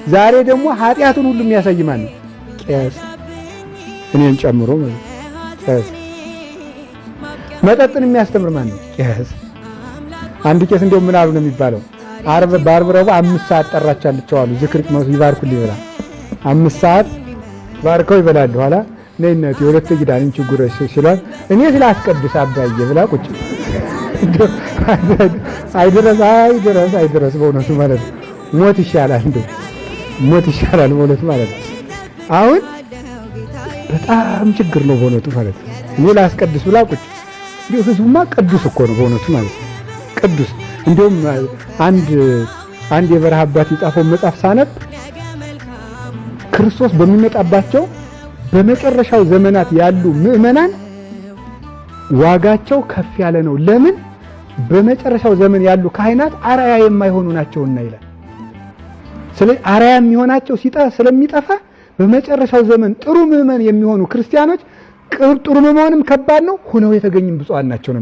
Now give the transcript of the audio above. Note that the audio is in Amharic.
ዛሬ ደግሞ ኃጢአቱን ሁሉ የሚያሳይ ማን ነው? ቄስ፣ እኔን ጨምሮ ማለት ቄስ። መጠጥን የሚያስተምር ማን ነው? ቄስ። አንድ ቄስ እንደው ምን አሉ ነው የሚባለው? በዓርብ ረቡዕ 5 ሰዓት ጠራቻለችው አሉ። ዝክር ይባርኩልኝ ብላ 5 ሰዓት ባርከው ይበላሉ። ኋላ ነይ እናቴ ወለተ ጊዳን ችግረሽ ሲሏት እኔ ስላስቀድስ አባዬ ብላ ቁጭ አይደረስ በእውነቱ ማለት ነው። ሞት ይሻላል እንደው ሞት ይሻላል በእውነቱ ማለት ነው። አሁን በጣም ችግር ነው በእውነቱ ማለት ነው። እኔ ላስቀድስ ብላ ቁጭ እንዴ ህዝቡማ ቅዱስ እኮ ነው በእውነቱ ማለት ነው። ቅዱስ እንደውም አንድ የበረሃ አባት የጻፈው መጽሐፍ ሳነብ ክርስቶስ በሚመጣባቸው በመጨረሻው ዘመናት ያሉ ምእመናን ዋጋቸው ከፍ ያለ ነው። ለምን? በመጨረሻው ዘመን ያሉ ካህናት አርአያ የማይሆኑ ናቸውና ይላል። ስለዚህ አርአያ የሚሆናቸው ስለሚጠፋ በመጨረሻው ዘመን ጥሩ ምእመን የሚሆኑ ክርስቲያኖች ጥሩ መሆንም ከባድ ነው፣ ሆነው የተገኙም ብፁዓን ናቸው ነው።